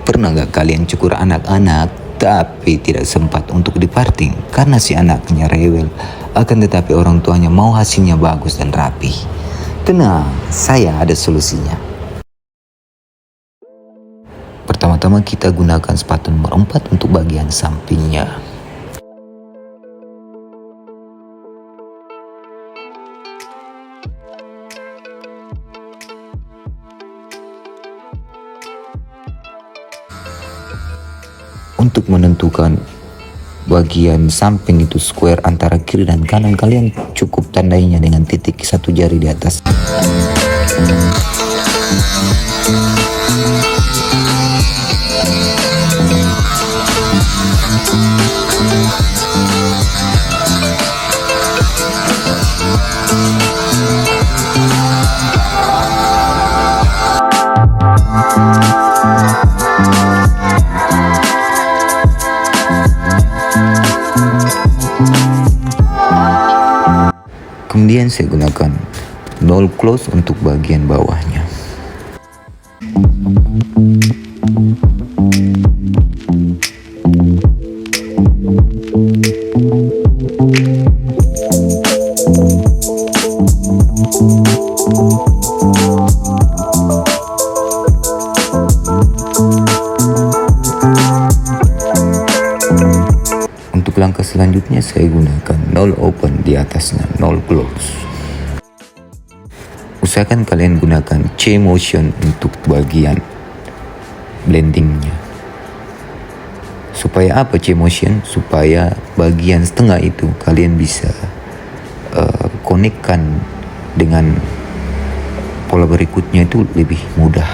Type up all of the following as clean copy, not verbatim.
Pernah gak kalian cukur anak-anak tapi tidak sempat untuk diparting karena si anaknya rewel, akan tetapi orang tuanya mau hasilnya bagus dan rapi? Tenang, saya ada solusinya. Pertama-tama kita gunakan sepatu nomor 4 untuk bagian sampingnya. Untuk menentukan bagian samping itu square antara kiri dan kanan, kalian cukup tandainya dengan titik satu jari di atas. Kemudian saya gunakan nol close untuk bagian bawahnya. Untuk langkah selanjutnya saya gunakan nol open di atasnya, nol close. Usahakan kalian gunakan C motion untuk bagian blendingnya. Supaya apa C motion? Supaya bagian setengah itu kalian bisa konekkan dengan pola berikutnya itu lebih mudah.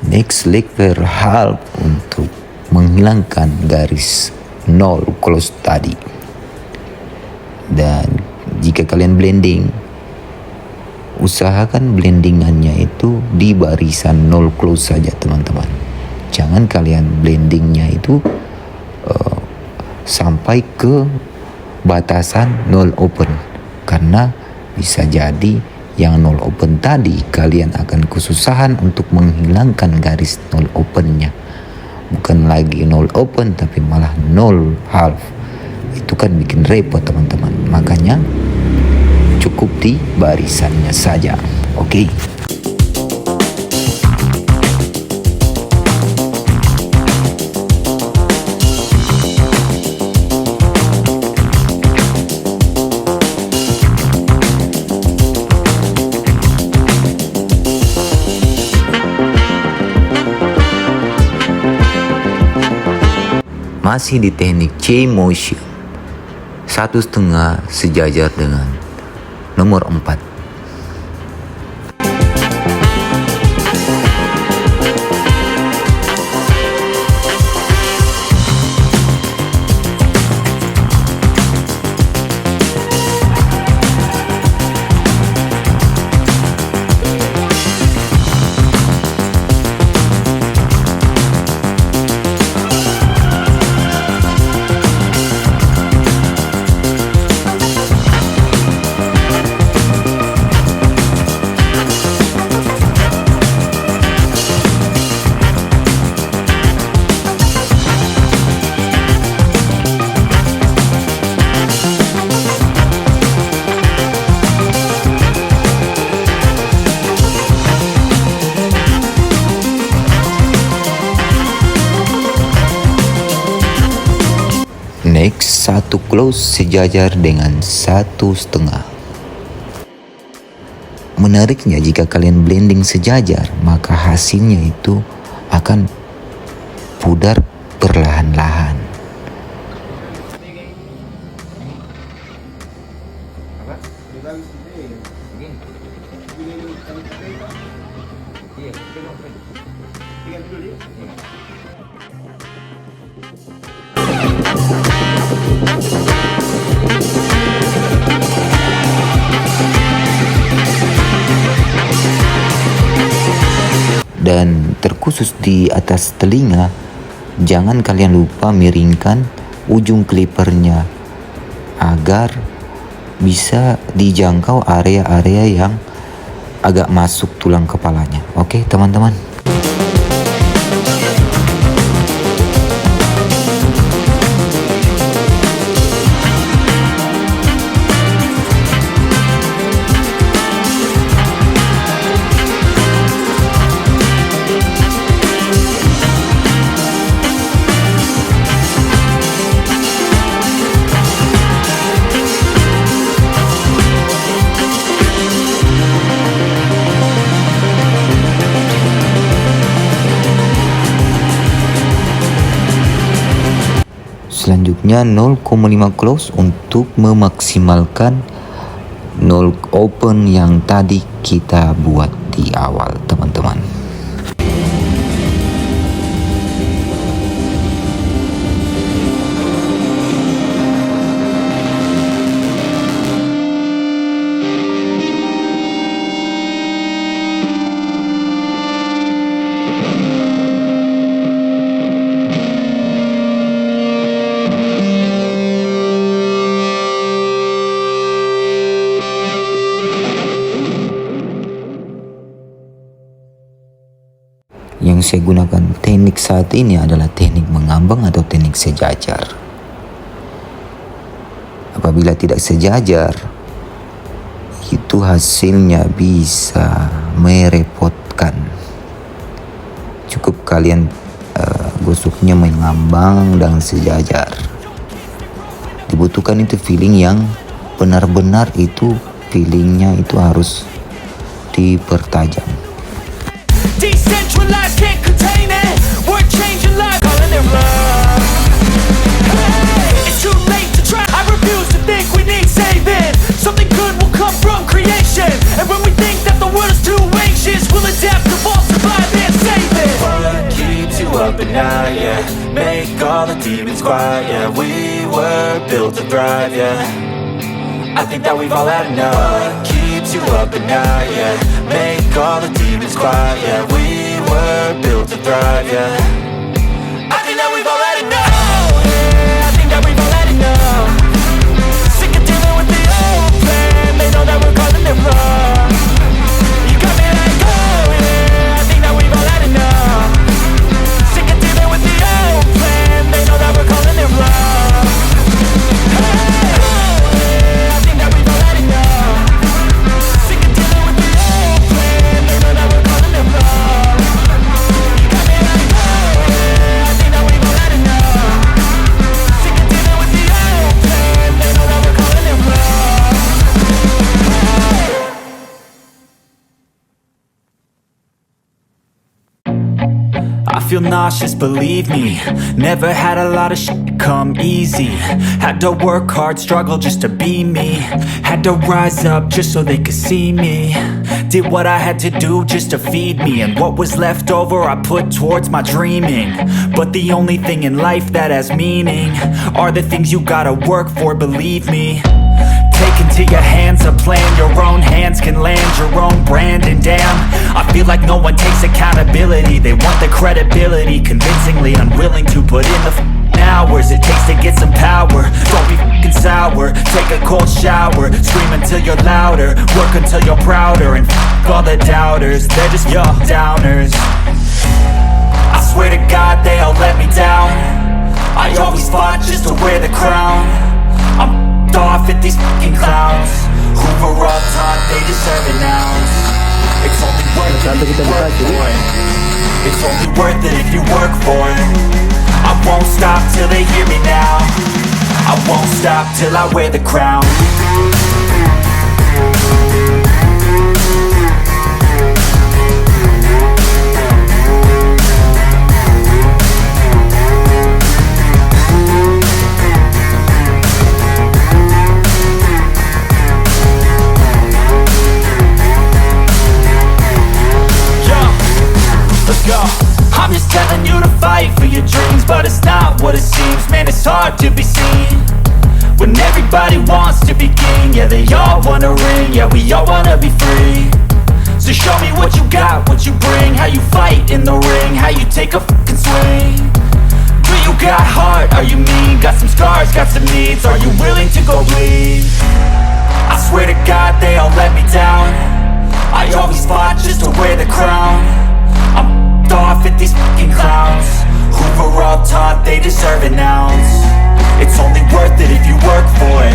Next, lever half untuk menghilangkan garis nol close tadi. Dan jika kalian blending, usahakan blendingannya itu di barisan nol close saja teman-teman. Jangan kalian blendingnya itu sampai ke batasan nol open, karena bisa jadi yang nol open tadi kalian akan kesusahan untuk menghilangkan garis nol opennya. Bukan lagi nol open tapi malah nol half. Itu kan bikin repot teman-teman. Makanya cukup di barisannya saja. Oke. Masih di teknik C motion, 1/2 sejajar dengan nomor 4. Next, 1 close sejajar dengan 1/2. Menariknya, jika kalian blending sejajar, maka hasilnya itu akan pudar perlahan-lahan. dan terkhusus di atas telinga, jangan kalian lupa miringkan ujung klipernya agar bisa dijangkau area-area yang agak masuk tulang kepalanya. Oke, teman-teman. Selanjutnya 0,5 close untuk memaksimalkan 0 open yang tadi kita buat di awal, teman-teman. Yang saya gunakan teknik saat ini adalah teknik mengambang atau teknik sejajar. Apabila tidak sejajar, itu hasilnya bisa merepotkan. Cukup kalian gosoknya mengambang dan sejajar. Dibutuhkan itu feeling yang benar-benar itu feelingnya itu harus dipertajam. Decentralized, can't contain it. We're changing lives, calling it love. Hey, it's too late to try. I refuse to think we need saving. Something good will come from creation. And when we think that the world is too anxious, we'll adapt, evolve, survive, and save it. What keeps you up at night, yeah? Make all the demons quiet, yeah. We were built to thrive, yeah. I think that we've all had enough. What keeps you up at night, yeah? Make all the demons quiet, yeah. We were built to thrive, yeah. I think that we've all had enough. Yeah, I think that we've all had enough. Sick of dealing with the old plan. They know that we're calling it wrong. You got me like, oh yeah, I think that we've all had enough. Sick of dealing with the old plan. They know that we're calling it wrong. Hey, oh yeah, I think that we've all had enough. Sick of dealing with the old plan. They know that we're calling it wrong. You got me like, oh yeah, I think that we've all had enough. Sick of dealing with the old plan. They know that we're calling it wrong. I feel nauseous, believe me. Never had a lot of shit come easy. Had to work hard, struggle just to be me. Had to rise up just so they could see me. Did what I had to do just to feed me. And what was left over I put towards my dreaming. But the only thing in life that has meaning are the things you gotta work for, believe me. Take into your hands a plan. Your own hands can land your own brand. And damn, I feel like no one takes accountability. They want the credibility, convincingly unwilling to put in the hours it takes to get some power. Don't be f***ing sour. Take a cold shower. Scream until you're louder. Work until you're prouder. And f*** all the doubters, they're just your downers. I swear to God they all let me down. I always fought just to wear the crown. I'm off at these fucking clowns who were all taught they deserve an ounce. It's only worth it if you work for it. It's only worth it if you work for it. I won't stop till they hear me now. I won't stop till I wear the crown. I'm just telling you to fight for your dreams, but it's not what it seems. Man, it's hard to be seen when everybody wants to be king. Yeah, they all wanna ring, yeah, we all wanna be free. So show me what you got, what you bring, how you fight in the ring, how you take a fucking swing. Do you got heart, are you mean? Got some scars, got some needs, are you willing to go bleed? I swear to God they all let me down. I always fought just to wear the crown. I'm f***ed off at these fucking clowns who were all taught they deserve an ounce. It's only worth it if you work for it.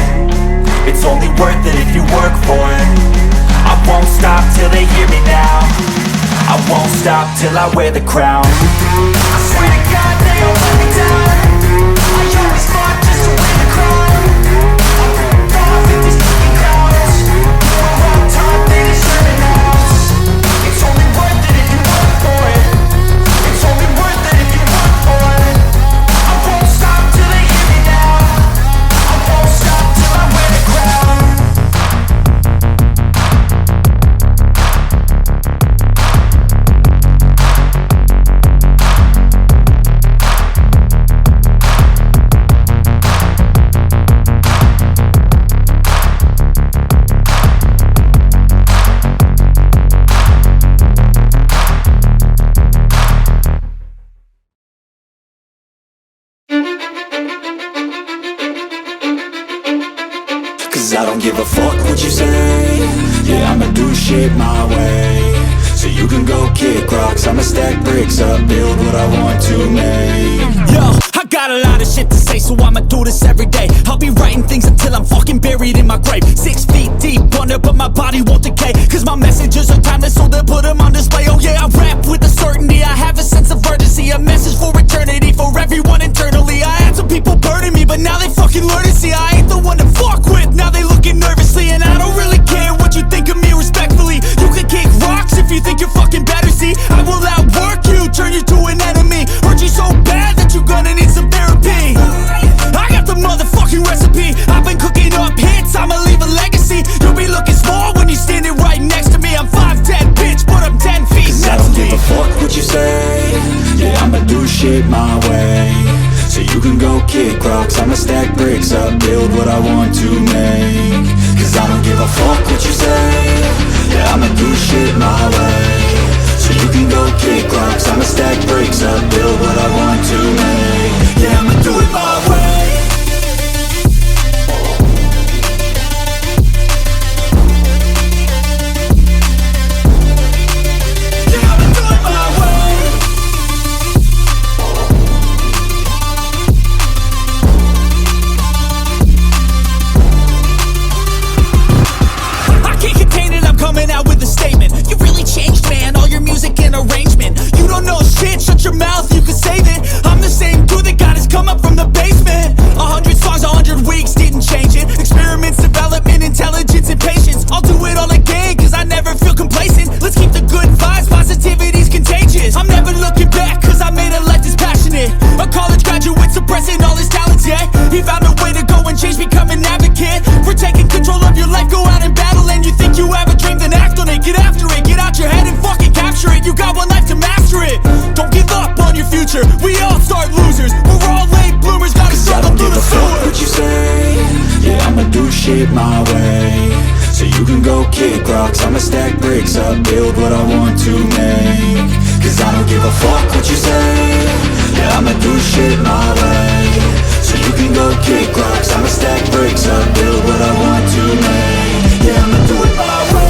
It's only worth it if you work for it. I won't stop till they hear me now. I won't stop till I wear the crown. I swear to God they all let me down. I always fought just to wear the crown. I'm f***ed off at these fucking clowns who were all taught they deserve an ounce. It's only worth it if you work for it. It's only worth it if you work for it. I won't stop till they hear me now. I won't stop till I wear the crown. Cause I don't give a fuck what you say. Yeah, I'ma do shit my way. So you can go kick rocks, I'ma stack bricks up, build what I want to make. Yo, I got a lot of shit to say, so I'ma do this every day. I'll be writing things until I'm fucking buried in my grave. 6 feet deep under, but my body won't decay. Cause my messages are timeless, so they'll put them on display. Oh yeah, I rap with a certainty, I have a sense of urgency. A message for eternity, for everyone internally. I had some people burning me, but now they fucking learn to see I ain't the one to fuck with, now they looking nervously. And I don't really care what you think of me respectfully. You can kick rocks if you think you're fucking better, see. I will outwork you, turn you to an enemy. Hurt you so bad that you're gonna need some therapy. I got the motherfucking recipe. I've been cooking up hits, I'ma leave a legacy. You'll be looking small when you're standing right next to me. I'm 5'10", bitch, but I'm 10 feet next to me. I don't give a fuck what you say. Yeah, I'ma do shit my way. So you can go kick rocks, I'ma stack bricks up, build what I want to make. Cause I don't give a fuck what you say. Yeah, I'ma do shit my way. So you can go kick rocks, I'ma stack bricks up, build what I want to make. Yeah, I'ma do it my way. Yeah, I'ma do it my way. I can't contain it, I'm coming out with a statement. You really changed, man, all your music and arrangement. You don't know shit, shut your mouth, you can save it. I'm the same dude that got his come up from the basement. 100 songs, 100 weeks, didn't change it. Experiments, development, intelligence, and patience. I'll do it all again, cause I never feel complacent. Let's keep the good vibes, positivity's contagious. I'm never looking back, cause I made a life that's passionate. A college graduate suppressing all his talents, yeah. He found a way to go and change, become an advocate. For taking control of your life, go out and battle. And you think you have a dream, then act on it. Get after it, get out your head and fucking capture it. You got one life to master it. Don't give up on your future, we all start losers. We're all late bloomers, gotta struggle through the sewer. What you say? Yeah, I'ma do shit my way. So you can go kick rocks, I'ma stack bricks up, build what I want to make. Cause I don't give a fuck what you say. Yeah, I'ma do shit my way. So you can go kick rocks, I'ma stack bricks up, build what I want to make. Yeah, I'ma do it my way.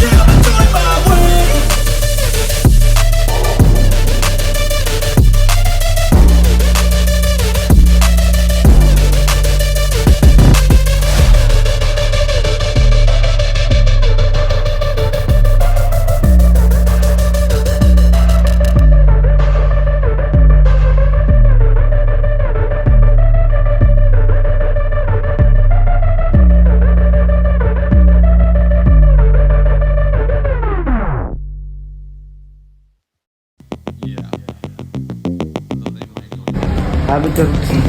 Yeah, I'ma do it my way. Betul sih.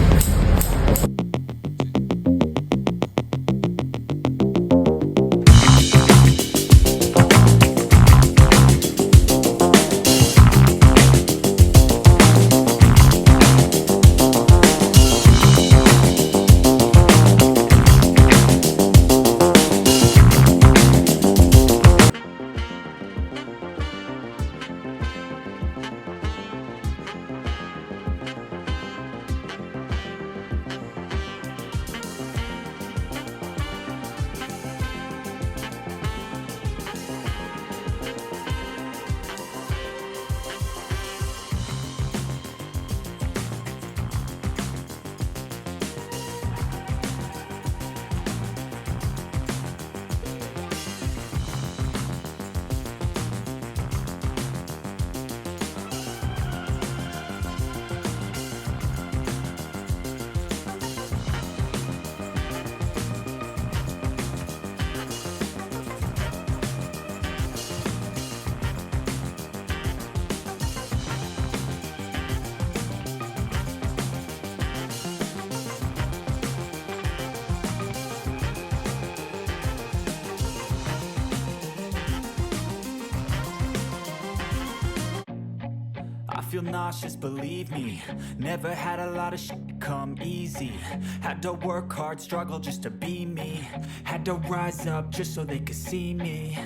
I feel nauseous, believe me. Never had a lot of come easy. Had to work hard, struggle just to be me. Had to rise up just so they could see me.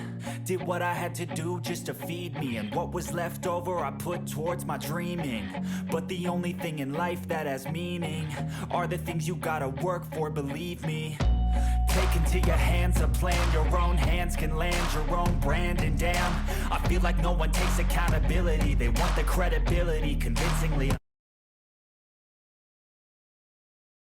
Did what I had to do just to feed me, and what was left over I put towards my dreaming. But the only thing in life that has meaning are the things you gotta work for, believe me. Take into your hands a plan, your own hands can land your own brand. And damn, I feel like no one takes accountability. They want the credibility convincingly.